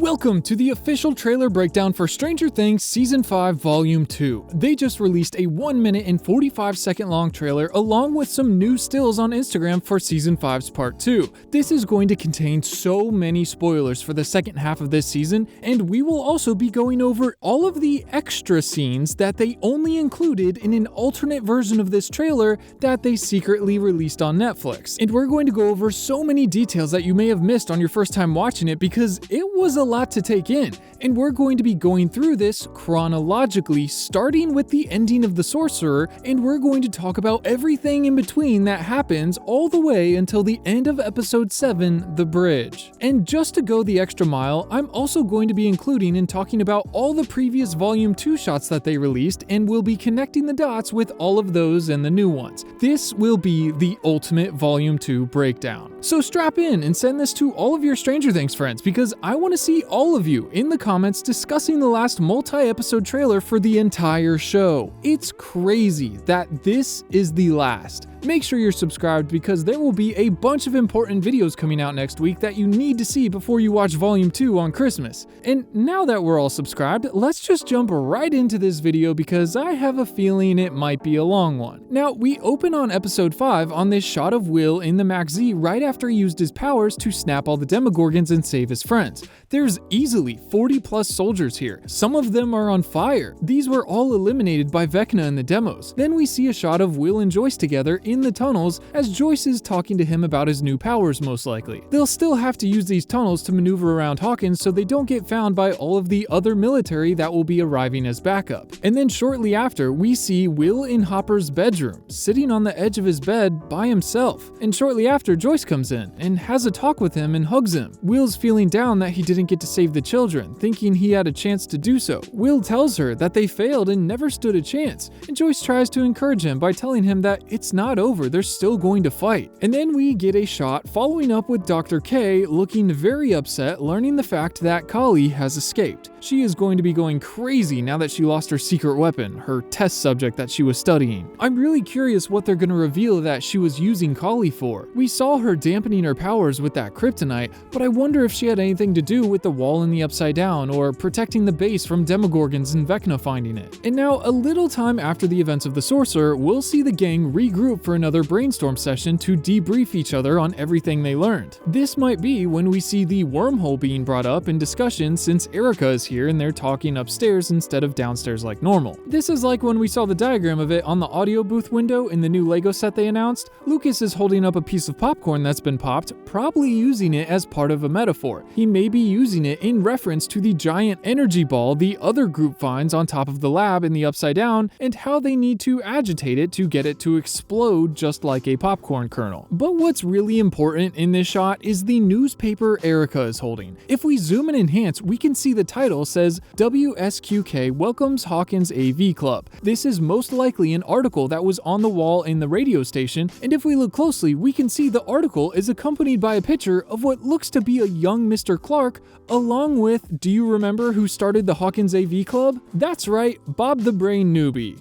Welcome to the official trailer breakdown for Stranger Things Season 5 Volume 2. They just released a 1 minute and 45 second long trailer along with some new stills on Instagram for Season 5's Part 2. This is going to contain so many spoilers for the second half of this season, and we will also be going over all of the extra scenes that they only included in an alternate version of this trailer that they secretly released on Netflix. And we're going to go over so many details that you may have missed on your first time watching it because it was a lot to take in, and we're going to be going through this chronologically, starting with the ending of The Sorcerer, and we're going to talk about everything in between that happens all the way until the end of episode 7, The Bridge. And just to go the extra mile, I'm also going to be including and talking about all the previous Volume 2 shots that they released, and we'll be connecting the dots with all of those and the new ones. This will be the ultimate Volume 2 breakdown. So strap in and send this to all of your Stranger Things friends because I want to see all of you in the comments discussing the last multi-episode trailer for the entire show. It's crazy that this is the last. Make sure you're subscribed because there will be a bunch of important videos coming out next week that you need to see before you watch Volume 2 on Christmas. And now that we're all subscribed, let's just jump right into this video because I have a feeling it might be a long one. Now, we open on episode 5 on this shot of Will in the Max Z right after he used his powers to snap all the Demogorgons and save his friends. There's easily 40 plus soldiers here. Some of them are on fire. These were all eliminated by Vecna in the demos. Then we see a shot of Will and Joyce together in the tunnels as Joyce is talking to him about his new powers most likely. They'll still have to use these tunnels to maneuver around Hawkins so they don't get found by all of the other military that will be arriving as backup. And then shortly after, we see Will in Hopper's bedroom, sitting on the edge of his bed by himself. And shortly after, Joyce comes in and has a talk with him and hugs him. Will's feeling down that he didn't get to save the children, thinking he had a chance to do so. Will tells her that they failed and never stood a chance, and Joyce tries to encourage him by telling him that it's not over, they're still going to fight. And then we get a shot following up with Dr. K looking very upset, learning the fact that Kali has escaped. She is going to be going crazy now that she lost her secret weapon, her test subject that she was studying. I'm really curious what they're going to reveal that she was using Kali for. We saw her dampening her powers with that kryptonite, but I wonder if she had anything to do with the wall in the Upside Down or protecting the base from Demogorgons and Vecna finding it. And now, a little time after the events of The Sorcerer, we'll see the gang regroup for another brainstorm session to debrief each other on everything they learned. This might be when we see the wormhole being brought up in discussion since Erica is here and they're talking upstairs instead of downstairs like normal. This is like when we saw the diagram of it on the audio booth window in the new Lego set they announced. Lucas is holding up a piece of popcorn that's been popped, probably using it as part of a metaphor. He may be using it in reference to the giant energy ball the other group finds on top of the lab in the Upside Down and how they need to agitate it to get it to explode just like a popcorn kernel. But what's really important in this shot is the newspaper Erica is holding. If we zoom and enhance, we can see the title says WSQK welcomes Hawkins AV Club. This is most likely an article that was on the wall in the radio station, and if we look closely, we can see the article is accompanied by a picture of what looks to be a young Mr. Clark, along with, do you remember who started the Hawkins AV Club? That's right, Bob the Brain Newbie.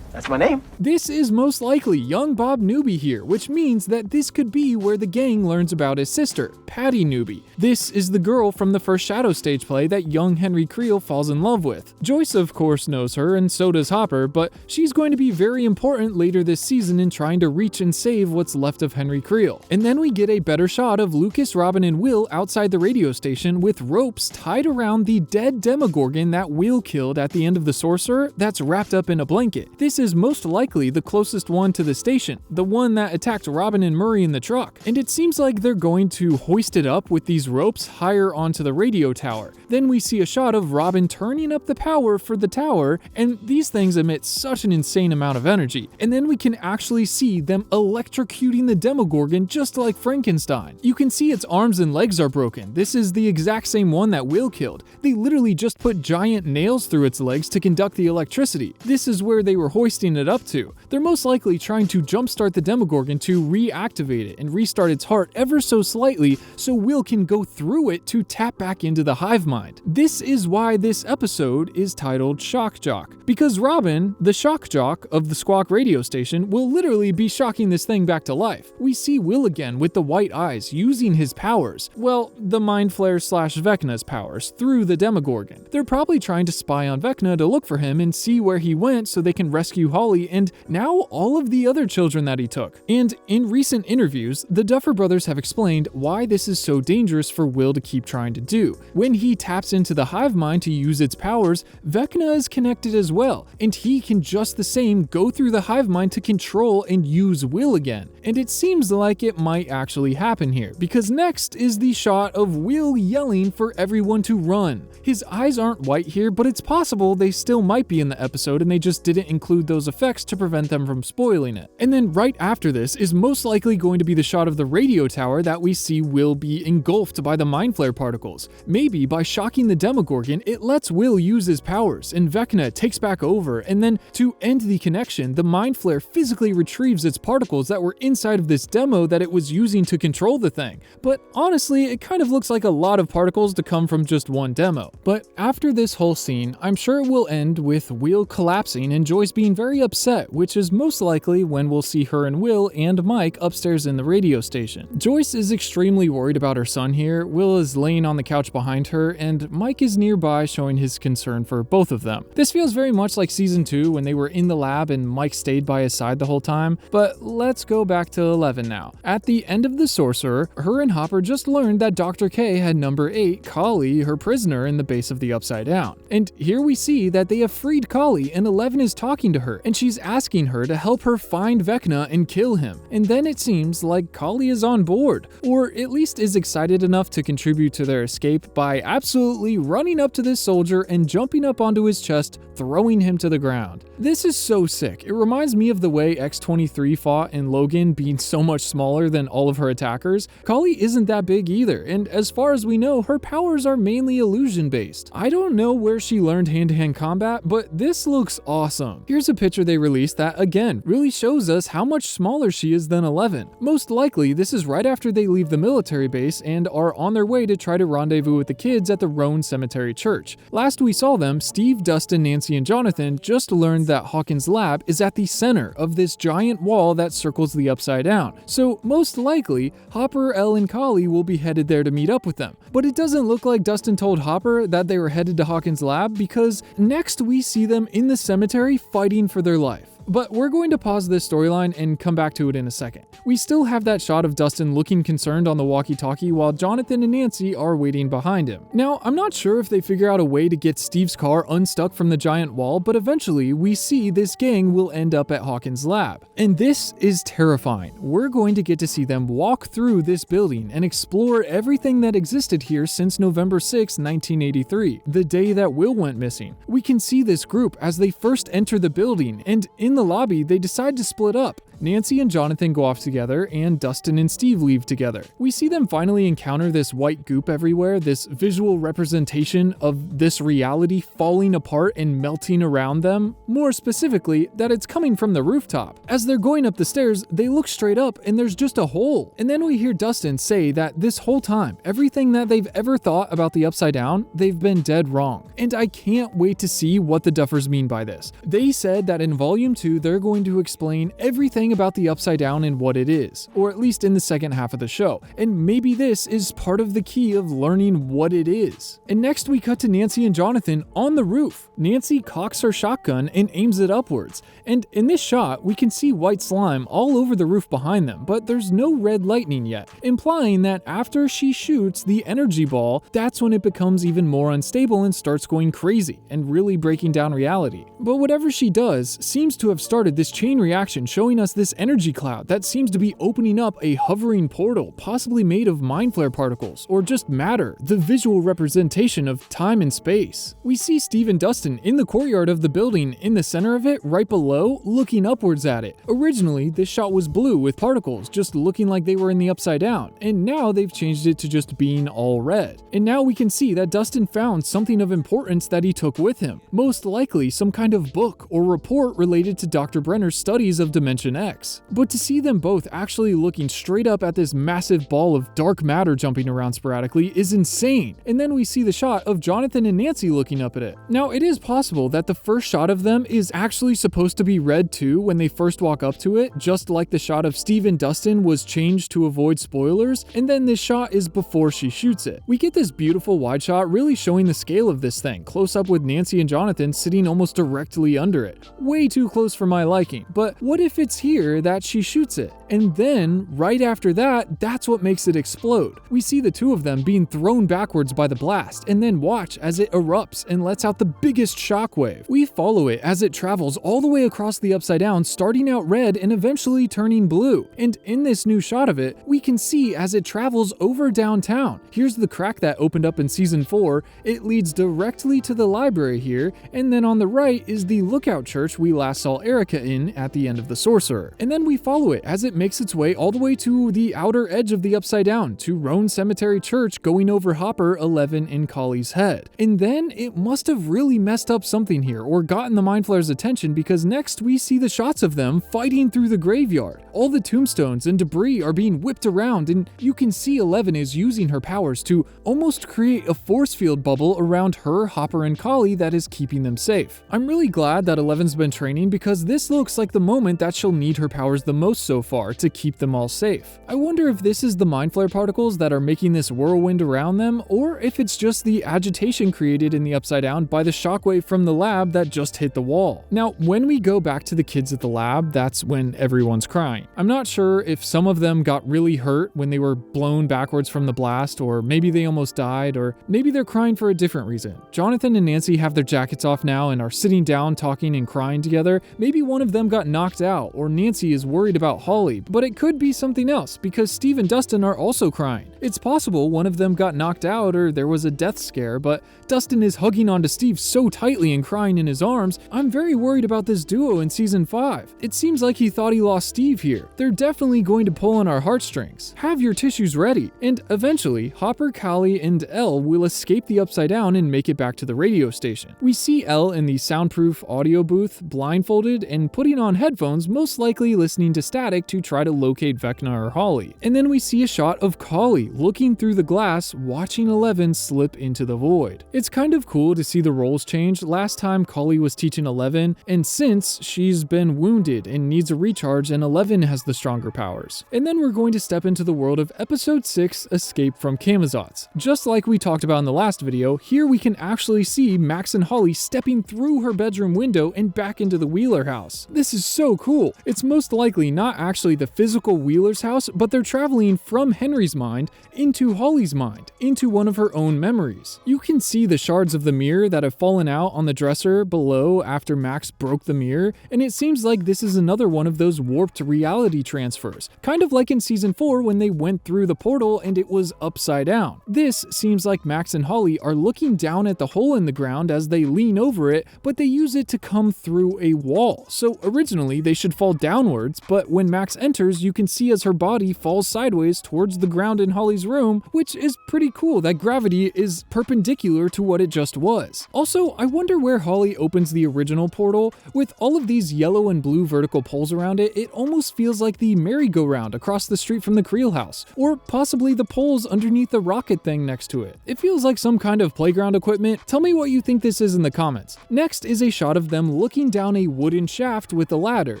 That's my name. This is most likely young Bob Newby here, which means that this could be where the gang learns about his sister, Patty Newby. This is the girl from the first Shadow stage play that young Henry Creel falls in love with. Joyce, of course, knows her, and so does Hopper, but she's going to be very important later this season in trying to reach and save what's left of Henry Creel. And then we get a better shot of Lucas, Robin, and Will outside the radio station with ropes tied around the dead Demogorgon that Will killed at the end of The Sorcerer that's wrapped up in a blanket. This is most likely the closest one to the station, the one that attacked Robin and Murray in the truck. And it seems like they're going to hoist it up with these ropes higher onto the radio tower. Then we see a shot of Robin turning up the power for the tower, and these things emit such an insane amount of energy. And then we can actually see them electrocuting the Demogorgon just like Frankenstein. You can see its arms and legs are broken. This is the exact same one that Will killed. They literally just put giant nails through its legs to conduct the electricity. This is where they were hoisting hoisting it up to? They're most likely trying to jumpstart the Demogorgon to reactivate it and restart its heart ever so slightly so Will can go through it to tap back into the hive mind. This is why this episode is titled Shock Jock, because Robin, the shock jock of the Squawk radio station, will literally be shocking this thing back to life. We see Will again with the white eyes using his powers, well, the Mind Flayer / Vecna's powers, through the Demogorgon. They're probably trying to spy on Vecna to look for him and see where he went so they can rescue Holly and now all of the other children that he took. And in recent interviews, the Duffer Brothers have explained why this is so dangerous for Will to keep trying to do. When he taps into the hive mind to use its powers, Vecna is connected as well, and he can just the same go through the hive mind to control and use Will again. And it seems like it might actually happen here, because next is the shot of Will yelling for everyone to run. His eyes aren't white here, but it's possible they still might be in the episode and they just didn't include those effects to prevent them from spoiling it. And then right after this is most likely going to be the shot of the radio tower that we see Will be engulfed by the Mind Flayer particles. Maybe by shocking the Demogorgon, it lets Will use his powers and Vecna takes back over, and then to end the connection, the Mind Flayer physically retrieves its particles that were inside of this demo that it was using to control the thing. But honestly, it kind of looks like a lot of particles to come from just one demo. But after this whole scene, I'm sure it will end with Will collapsing and Joyce being very upset, which is most likely when we'll see her and Will and Mike upstairs in the radio station. Joyce is extremely worried about her son here. Will is laying on the couch behind her, and Mike is nearby showing his concern for both of them. This feels very much like season 2 when they were in the lab and Mike stayed by his side the whole time, but let's go back to 11 now. At the end of The Sorcerer, her and Hopper just learned that Dr. K had number 8, Kali, her prisoner, in the base of the Upside Down. And here we see that they have freed Kali, and 11 is talking to her, and she's asking her to help her find Vecna and kill him. And then it seems like Kali is on board, or at least is excited enough to contribute to their escape by absolutely running up to this soldier and jumping up onto his chest, throwing him to the ground. This is so sick. It reminds me of the way X-23 fought in Logan, being so much smaller than all of her attackers. Kali isn't that big either, and as far as we know, her powers are mainly illusion-based. I don't know where she learned hand-to-hand combat, but this looks awesome. Here's a picture they released that, again, really shows us how much smaller she is than 11. Most likely, this is right after they leave the military base and are on their way to try to rendezvous with the kids at the Roan Cemetery Church. Last we saw them, Steve, Dustin, Nancy, and Jonathan just learned that Hawkins' lab is at the center of this giant wall that circles the Upside Down. So most likely, Hopper, Elle, and Kali will be headed there to meet up with them. But it doesn't look like Dustin told Hopper that they were headed to Hawkins' lab, because next we see them in the cemetery fighting for their life. But we're going to pause this storyline and come back to it in a second. We still have that shot of Dustin looking concerned on the walkie-talkie while Jonathan and Nancy are waiting behind him. Now, I'm not sure if they figure out a way to get Steve's car unstuck from the giant wall, but eventually we see this gang will end up at Hawkins' lab. And this is terrifying. We're going to get to see them walk through this building and explore everything that existed here since November 6, 1983, the day that Will went missing. We can see this group as they first enter the building, and in the lobby, they decide to split up. Nancy and Jonathan go off together, and Dustin and Steve leave together. We see them finally encounter this white goop everywhere, this visual representation of this reality falling apart and melting around them. More specifically, that it's coming from the rooftop. As they're going up the stairs, they look straight up and there's just a hole. And then we hear Dustin say that this whole time, everything that they've ever thought about the Upside Down, they've been dead wrong. And I can't wait to see what the Duffers mean by this. They said that in Volume 2, they're going to explain everything about the Upside Down and what it is, or at least in the second half of the show, and maybe this is part of the key of learning what it is. And next we cut to Nancy and Jonathan on the roof. Nancy cocks her shotgun and aims it upwards, and in this shot we can see white slime all over the roof behind them, but there's no red lightning yet, implying that after she shoots the energy ball, that's when it becomes even more unstable and starts going crazy and really breaking down reality. But whatever she does seems to have started this chain reaction, showing us this energy cloud that seems to be opening up a hovering portal, possibly made of Mind Flayer particles, or just matter, the visual representation of time and space. We see Steve and Dustin in the courtyard of the building, in the center of it, right below, looking upwards at it. Originally, this shot was blue with particles, just looking like they were in the Upside Down, and now they've changed it to just being all red. And now we can see that Dustin found something of importance that he took with him, most likely some kind of book or report related to Dr. Brenner's studies of Dimension X. But to see them both actually looking straight up at this massive ball of dark matter jumping around sporadically is insane. And then we see the shot of Jonathan and Nancy looking up at it. Now, it is possible that the first shot of them is actually supposed to be red too when they first walk up to it, just like the shot of Steve and Dustin was changed to avoid spoilers, and then this shot is before she shoots it. We get this beautiful wide shot really showing the scale of this thing, close up with Nancy and Jonathan sitting almost directly under it. Way too close for my liking, but what if it's here that she shoots it? And then, right after that, that's what makes it explode. We see the two of them being thrown backwards by the blast, and then watch as it erupts and lets out the biggest shockwave. We follow it as it travels all the way across the Upside Down, starting out red and eventually turning blue. And in this new shot of it, we can see as it travels over downtown. Here's the crack that opened up in Season 4. It leads directly to the library here, and then on the right is the Lookout Church we last saw Erica in at the end of The Sorcerer. And then we follow it as it makes its way all the way to the outer edge of the Upside Down, to Roan Cemetery Church, going over Hopper, 11, and Collie's head. And then it must have really messed up something here, or gotten the Mind Flayer's attention, because next we see the shots of them fighting through the graveyard. All the tombstones and debris are being whipped around, and you can see 11 is using her powers to almost create a force field bubble around her, Hopper, and Collie that is keeping them safe. I'm really glad that 11's been training, because this looks like the moment that she'll need her powers the most so far to keep them all safe. I wonder if this is the Mind Flayer particles that are making this whirlwind around them, or if it's just the agitation created in the Upside Down by the shockwave from the lab that just hit the wall. Now, when we go back to the kids at the lab, that's when everyone's crying. I'm not sure if some of them got really hurt when they were blown backwards from the blast, or maybe they almost died, or maybe they're crying for a different reason. Jonathan and Nancy have their jackets off now and are sitting down talking and crying together. Maybe one of them got knocked out, or Nancy is worried about Holly, but it could be something else because Steve and Dustin are also crying. It's possible one of them got knocked out or there was a death scare, but Dustin is hugging onto Steve so tightly and crying in his arms. I'm very worried about this duo in Season 5. It seems like he thought he lost Steve here. They're definitely going to pull on our heartstrings. Have your tissues ready. And eventually, Hopper, Callie, and Elle will escape the Upside Down and make it back to the radio station. We see Elle in the soundproof audio booth, blindfolded and putting on headphones, most likely listening to static to try to locate Vecna or Holly. And then we see a shot of Collie looking through the glass, watching 11 slip into the void. It's kind of cool to see the roles change. Last time Collie was teaching 11, and since she's been wounded and needs a recharge, and 11 has the stronger powers. And then we're going to step into the world of Episode 6, Escape from Camazotz. Just like we talked about in the last video, here we can actually see Max and Holly stepping through her bedroom window and back into the Wheeler house. This is so cool. It's most likely not actually the physical Wheeler's house, but they're traveling from Henry's mind into Holly's mind, into one of her own memories. You can see the shards of the mirror that have fallen out on the dresser below after Max broke the mirror, and it seems like this is another one of those warped reality transfers, kind of like in Season 4 when they went through the portal and it was upside down. This seems like Max and Holly are looking down at the hole in the ground as they lean over it, but they use it to come through a wall. So originally they should fall downwards, but when Max enters, you can see as her body falls sideways towards the ground in Holly's room, which is pretty cool that gravity is perpendicular to what it just was. Also, I wonder where Holly opens the original portal. With all of these yellow and blue vertical poles around it, it almost feels like the merry-go-round across the street from the Creel house, or possibly the poles underneath the rocket thing next to it. It feels like some kind of playground equipment. Tell me what you think this is in the comments. Next is a shot of them looking down a wooden shaft with a ladder.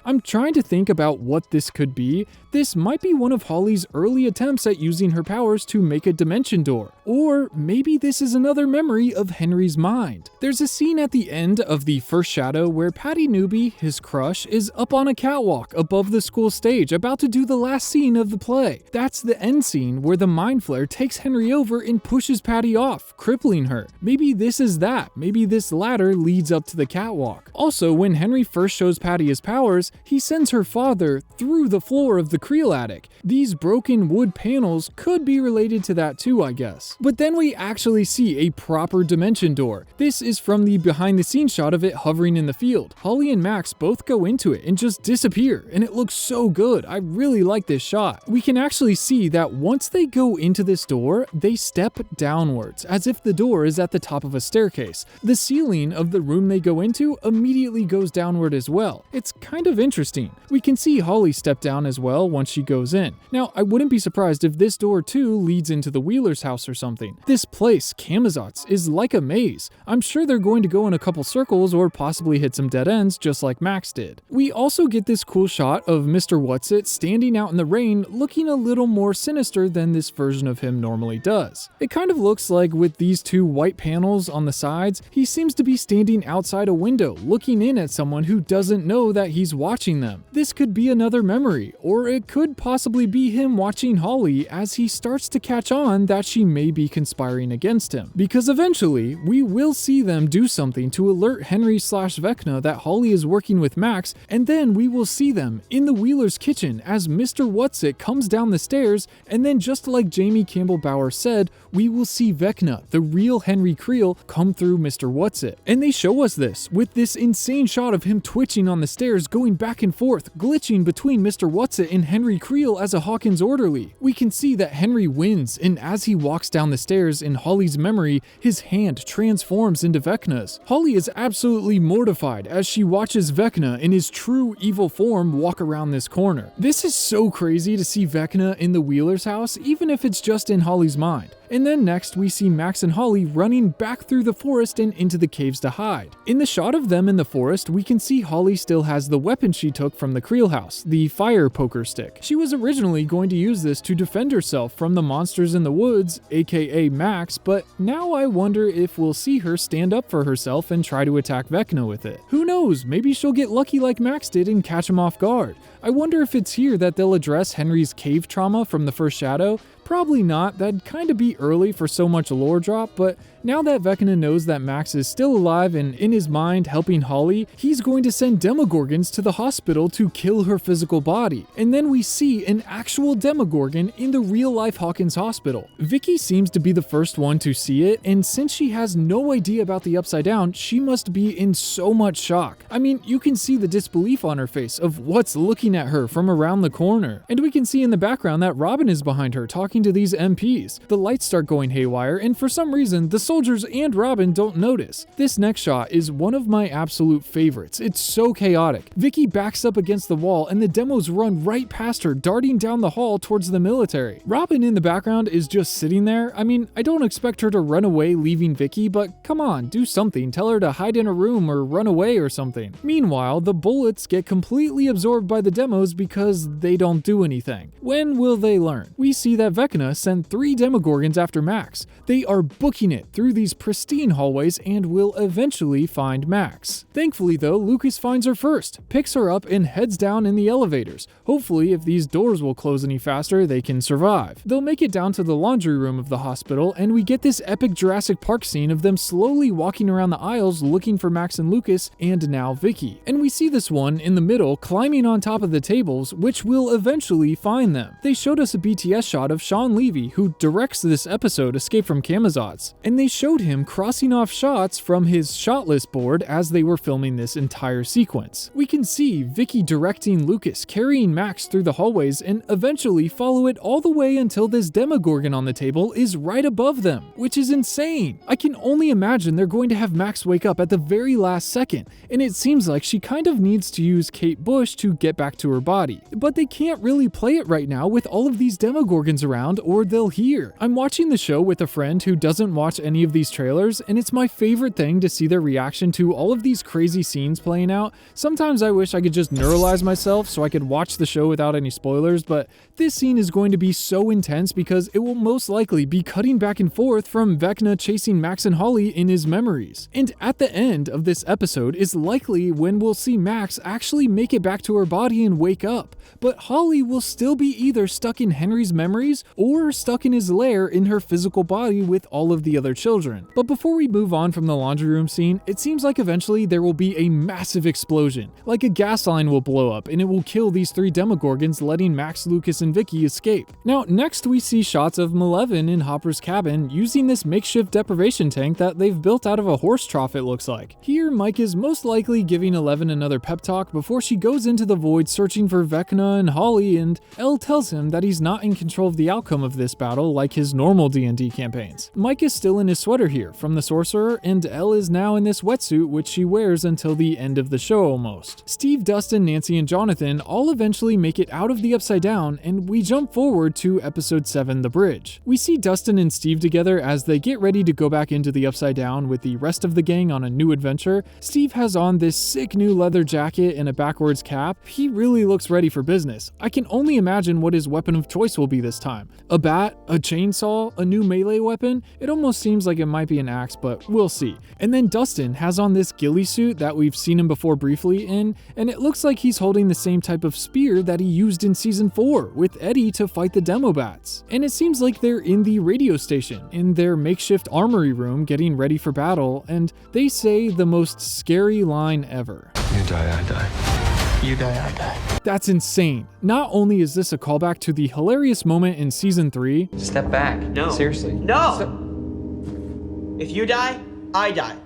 I'm trying to think about what this could be. This might be one of Holly's early attempts at using her powers to make a dimension door. Or maybe this is another memory of Henry's mind. There's a scene at the end of the first shadow where Patty Newby, his crush, is up on a catwalk above the school stage about to do the last scene of the play. That's the end scene where the Mind Flayer takes Henry over and pushes Patty off, crippling her. Maybe this is that. Maybe this ladder leads up to the catwalk. Also, when Henry first shows Patty his powers, he sends her father through the floor of the Creel attic. These broken wood panels could be related to that too, I guess. But then we actually see a proper dimension door. This is from the behind the scenes shot of it hovering in the field. Holly and Max both go into it and just disappear, and it looks so good. I really like this shot. We can actually see that once they go into this door, they step downwards, as if the door is at the top of a staircase. The ceiling of the room they go into immediately goes downward as well. It's kind of interesting. We can see Holly step down as well once she goes in. Now, I wouldn't be surprised if this door too leads into the Wheeler's house or something. This place, Camazotz, is like a maze. I'm sure they're going to go in a couple circles or possibly hit some dead ends just like Max did. We also get this cool shot of Mr. Whatsit standing out in the rain looking a little more sinister than this version of him normally does. It kind of looks like with these two white panels on the sides, he seems to be standing outside a window looking in at someone who doesn't know that he's watching them. This could be another memory, or it could possibly be him watching Holly as he starts to catch on that she may be conspiring against him. Because eventually, we will see them do something to alert Henry/Vecna that Holly is working with Max, and then we will see them in the Wheeler's kitchen as Mr. Whatsit comes down the stairs, and then just like Jamie Campbell Bower said, we will see Vecna, the real Henry Creel, come through Mr. Whatsit. And they show us this with this insane shot of him twitching on the stairs, going back and forth, glitching between Mr. Whatsit and Henry Creel as a Hawkins orderly. We can see that Henry wins, and as he walks down the stairs in Holly's memory, his hand transforms into Vecna's. Holly is absolutely mortified as she watches Vecna in his true evil form walk around this corner. This is so crazy to see Vecna in the Wheeler's house, even if it's just in Holly's mind. And then next we see Max and Holly running back through the forest and into the caves to hide. In the shot of them in the forest, we can see Holly still has the weapon she took from the Creel house, the fire poker stick. She was originally going to use this to defend herself from the monsters in the woods, aka Max, but now I wonder if we'll see her stand up for herself and try to attack Vecna with it. Who knows, maybe she'll get lucky like Max did and catch him off guard. I wonder if it's here that they'll address Henry's cave trauma from the first shadow. Probably not, that'd kinda be early for so much lore drop, but now that Vecna knows that Max is still alive and in his mind helping Holly, he's going to send Demogorgons to the hospital to kill her physical body. And then we see an actual Demogorgon in the real-life Hawkins hospital. Vicky seems to be the first one to see it, and since she has no idea about the Upside Down, she must be in so much shock. I mean, you can see the disbelief on her face of what's looking at her from around the corner. And we can see in the background that Robin is behind her talking to these MPs. The lights start going haywire, and for some reason, the soldiers and Robin don't notice. This next shot is one of my absolute favorites. It's so chaotic. Vicky backs up against the wall and the demos run right past her, darting down the hall towards the military. Robin in the background is just sitting there. I mean, I don't expect her to run away leaving Vicky, but come on, do something. Tell her to hide in a room or run away or something. Meanwhile, the bullets get completely absorbed by the demos because they don't do anything. When will they learn? We see that Vecna sent 3 Demogorgons after Max. They are booking it through these pristine hallways and will eventually find Max. Thankfully though, Lucas finds her first, picks her up and heads down in the elevators. Hopefully if these doors will close any faster, they can survive. They'll make it down to the laundry room of the hospital and we get this epic Jurassic Park scene of them slowly walking around the aisles looking for Max and Lucas and now Vicky. And we see this one in the middle climbing on top of the tables, which will eventually find them. They showed us a BTS shot of Sean Levy, who directs this episode Escape from Camazotz, and they showed him crossing off shots from his shot list board as they were filming this entire sequence. We can see Vicky directing Lucas carrying Max through the hallways and eventually follow it all the way until this Demogorgon on the table is right above them, which is insane. I can only imagine they're going to have Max wake up at the very last second, and it seems like she kind of needs to use Kate Bush to get back to her body. But they can't really play it right now with all of these Demogorgons around or they'll hear. I'm watching the show with a friend who doesn't watch any of these trailers, and it's my favorite thing to see their reaction to all of these crazy scenes playing out. Sometimes I wish I could just neuralize myself so I could watch the show without any spoilers, but this scene is going to be so intense because it will most likely be cutting back and forth from Vecna chasing Max and Holly in his memories. And at the end of this episode is likely when we'll see Max actually make it back to her body and wake up, but Holly will still be either stuck in Henry's memories or stuck in his lair in her physical body with all of the other children. But before we move on from the laundry room scene, it seems like eventually there will be a massive explosion, like a gas line will blow up and it will kill these 3 Demogorgons, letting Max, Lucas, and Vicky escape. Now, next we see shots of Maleven in Hopper's cabin using this makeshift deprivation tank that they've built out of a horse trough, it looks like. Here, Mike is most likely giving Eleven another pep talk before she goes into the void searching for Vecna and Holly, and Elle tells him that he's not in control of the outcome of this battle like his normal D&D campaigns. Mike is still in his sweater here from the sorcerer, and Elle is now in this wetsuit which she wears until the end of the show almost. Steve, Dustin, Nancy, and Jonathan all eventually make it out of the Upside Down, and we jump forward to episode 7, The Bridge. We see Dustin and Steve together as they get ready to go back into the Upside Down with the rest of the gang on a new adventure. Steve has on this sick new leather jacket and a backwards cap. He really looks ready for business. I can only imagine what his weapon of choice will be this time. A bat, a chainsaw, a new melee weapon? It almost seems like it might be an axe, but we'll see. And then Dustin has on this ghillie suit that we've seen him before briefly in, and it looks like he's holding the same type of spear that he used in season 4 with Eddie to fight the demo bats. And it seems like they're in the radio station, in their makeshift armory room getting ready for battle, and they say the most scary line ever. You die, I die. You die, I die. That's insane. Not only is this a callback to the hilarious moment in season 3, Step back. No. Seriously. No! If you die, I die.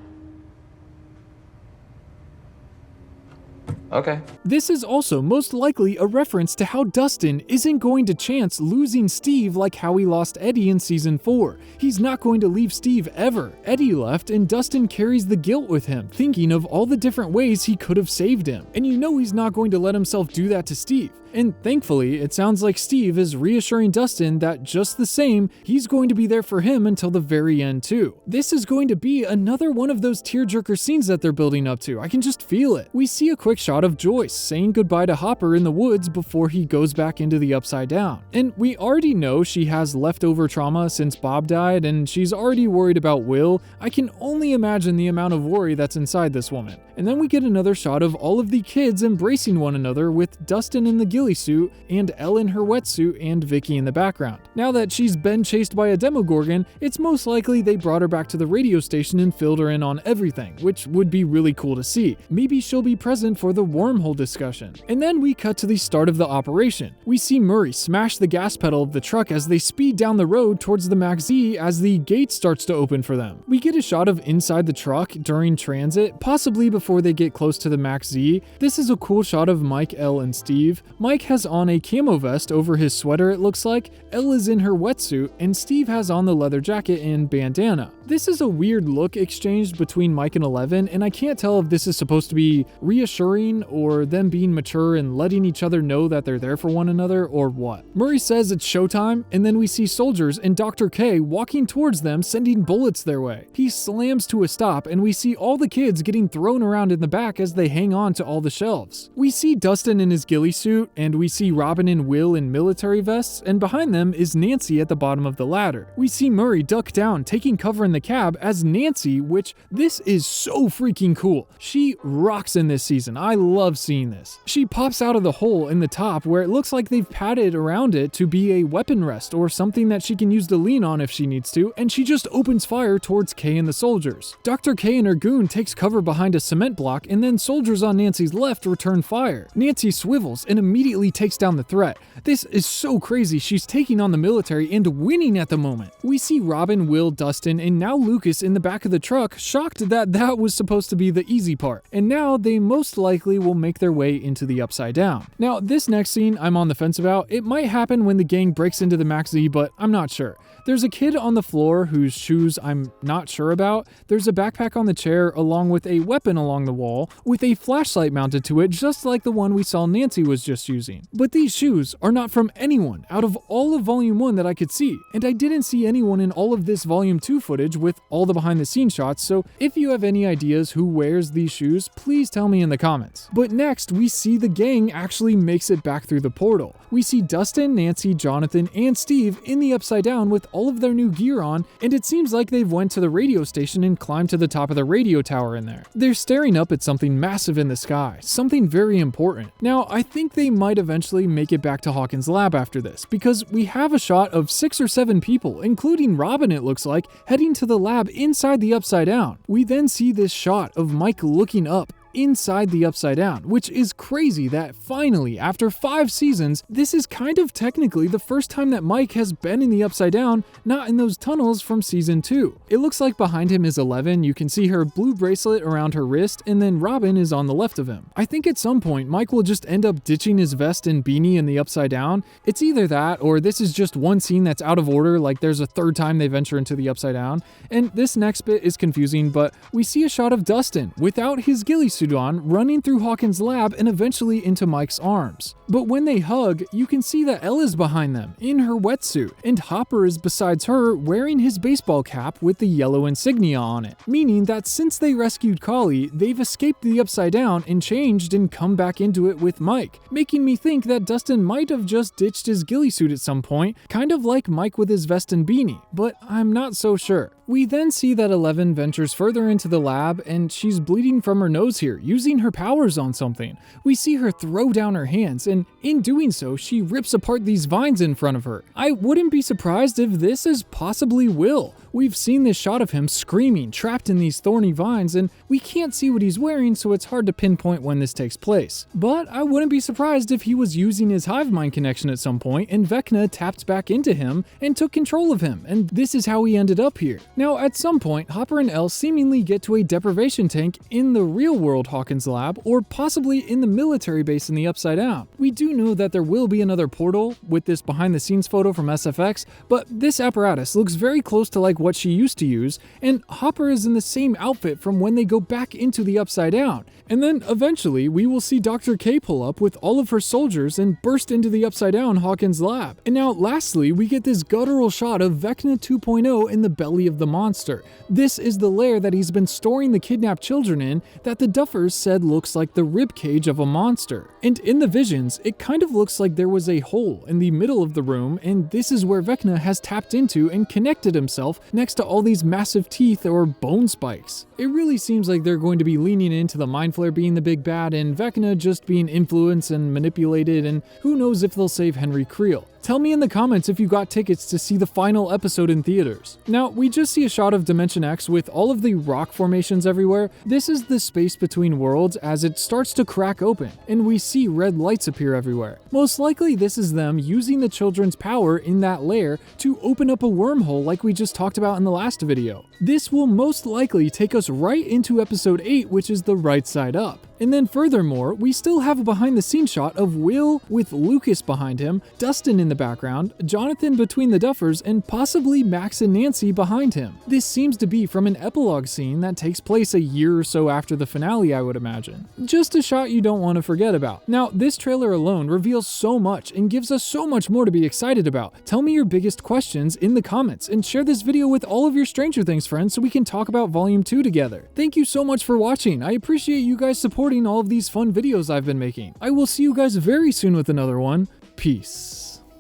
Okay. this is also most likely a reference to how Dustin isn't going to chance losing Steve like how he lost Eddie in season 4. He's not going to leave Steve ever. Eddie left and Dustin carries the guilt with him, thinking of all the different ways he could have saved him. And you know he's not going to let himself do that to Steve. And thankfully, it sounds like Steve is reassuring Dustin that just the same, he's going to be there for him until the very end too. This is going to be another one of those tearjerker scenes that they're building up to. I can just feel it. We see a quick shot of Joyce saying goodbye to Hopper in the woods before he goes back into the Upside Down. And we already know she has leftover trauma since Bob died, and she's already worried about Will. I can only imagine the amount of worry that's inside this woman. And then we get another shot of all of the kids embracing one another with Dustin in the ghillie suit and Elle in her wetsuit and Vicky in the background. Now that she's been chased by a Demogorgon, it's most likely they brought her back to the radio station and filled her in on everything, which would be really cool to see. Maybe she'll be present for the wormhole discussion. And then we cut to the start of the operation. We see Murray smash the gas pedal of the truck as they speed down the road towards the Max Z as the gate starts to open for them. We get a shot of inside the truck during transit, possibly before they get close to the Max Z. This is a cool shot of Mike, Elle, and Steve. Mike has on a camo vest over his sweater, it looks like. Elle is in her wetsuit, and Steve has on the leather jacket and bandana. This is a weird look exchanged between Mike and Eleven, and I can't tell if this is supposed to be reassuring or them being mature and letting each other know that they're there for one another or what. Murray says it's showtime, and then we see soldiers and Dr. K walking towards them, sending bullets their way. He slams to a stop, and we see all the kids getting thrown around in the back as they hang on to all the shelves. We see Dustin in his ghillie suit, and we see Robin and Will in military vests, and behind them is Nancy at the bottom of the ladder. We see Murray duck down, taking cover in the cab as Nancy, which this is so freaking cool. She rocks in this season. I love seeing this. She pops out of the hole in the top where it looks like they've padded around it to be a weapon rest or something that she can use to lean on if she needs to, and she just opens fire towards Kay and the soldiers. Dr. K and her goon takes cover behind a cement block, and then soldiers on Nancy's left return fire. Nancy swivels and immediately takes down the threat. This is so crazy. She's taking on the military and winning at the moment. We see Robin, Will, Dustin, and now Lucas in the back of the truck, shocked that that was supposed to be the easy part. And now they most likely will make their way into the Upside Down. Now, this next scene I'm on the fence about. It might happen when the gang breaks into the Max Z, but I'm not sure. There's a kid on the floor whose shoes I'm not sure about. There's a backpack on the chair along with a weapon along the wall with a flashlight mounted to it, just like the one we saw Nancy was just using. But these shoes are not from anyone out of all of Volume 1 that I could see, and I didn't see anyone in all of this Volume 2 footage with all the behind the scenes shots, so if you have any ideas who wears these shoes, please tell me in the comments. But next, we see the gang actually makes it back through the portal. We see Dustin, Nancy, Jonathan, and Steve in the Upside Down with all of their new gear on, and it seems like they've went to the radio station and climbed to the top of the radio tower in there. They're staring staring up at something massive in the sky, something very important. Now, I think they might eventually make it back to Hawkins' lab after this, because we have a shot of 6 or 7 people, including Robin it looks like, heading to the lab inside the Upside Down. We then see this shot of Mike looking up inside the Upside Down, which is crazy that finally, after 5 seasons, this is kind of technically the first time that Mike has been in the Upside Down, not in those tunnels from season 2. It looks like behind him is 11, you can see her blue bracelet around her wrist, and then Robin is on the left of him. I think at some point, Mike will just end up ditching his vest and beanie in the Upside Down. It's either that, or this is just one scene that's out of order, like there's a third time they venture into the Upside Down. And this next bit is confusing, but we see a shot of Dustin, without his ghillie suit on, running through Hawkins' lab and eventually into Mike's arms. But when they hug, you can see that Ella's behind them, in her wetsuit, and Hopper is besides her, wearing his baseball cap with the yellow insignia on it, meaning that since they rescued Collie, they've escaped the Upside Down and changed and come back into it with Mike, making me think that Dustin might have just ditched his ghillie suit at some point, kind of like Mike with his vest and beanie, but I'm not so sure. We then see that 11 ventures further into the lab, and she's bleeding from her nose here, using her powers on something. We see her throw down her hands, and in doing so, she rips apart these vines in front of her. I wouldn't be surprised if this is possibly Will. We've seen this shot of him screaming, trapped in these thorny vines, and we can't see what he's wearing, so it's hard to pinpoint when this takes place. But I wouldn't be surprised if he was using his hive mind connection at some point, and Vecna tapped back into him and took control of him, and this is how he ended up here. Now, at some point, Hopper and Elle seemingly get to a deprivation tank in the real-world Hawkins lab, or possibly in the military base in the Upside Down. We do know that there will be another portal with this behind-the-scenes photo from SFX, but this apparatus looks very close to like what she used to use, and Hopper is in the same outfit from when they go back into the Upside Down. And then eventually we will see Dr. K pull up with all of her soldiers and burst into the Upside Down Hawkins lab. And now lastly, we get this guttural shot of Vecna 2.0 in the belly of the monster. This is the lair that he's been storing the kidnapped children in that the Duffers said looks like the rib cage of a monster. And in the visions, it kind of looks like there was a hole in the middle of the room, and this is where Vecna has tapped into and connected himself next to all these massive teeth or bone spikes. It really seems like they're going to be leaning into the Mind Flayer being the big bad and Vecna just being influenced and manipulated, and who knows if they'll save Henry Creel. Tell me in the comments if you got tickets to see the final episode in theaters. Now, we just see a shot of Dimension X with all of the rock formations everywhere. This is the space between worlds as it starts to crack open, and we see red lights appear everywhere. Most likely this is them using the children's power in that lair to open up a wormhole like we just talked about in the last video. This will most likely take us right into episode 8, which is the right side up. And then furthermore, we still have a behind the scenes shot of Will with Lucas behind him, Dustin in the background, Jonathan between the Duffers, and possibly Max and Nancy behind him. This seems to be from an epilogue scene that takes place a year or so after the finale, I would imagine. Just a shot you don't want to forget about. Now, this trailer alone reveals so much and gives us so much more to be excited about. Tell me your biggest questions in the comments and share this video with all of your Stranger Things friends so we can talk about Volume 2 together. Thank you so much for watching. I appreciate you guys supporting all of these fun videos I've been making. I will see you guys very soon with another one. Peace.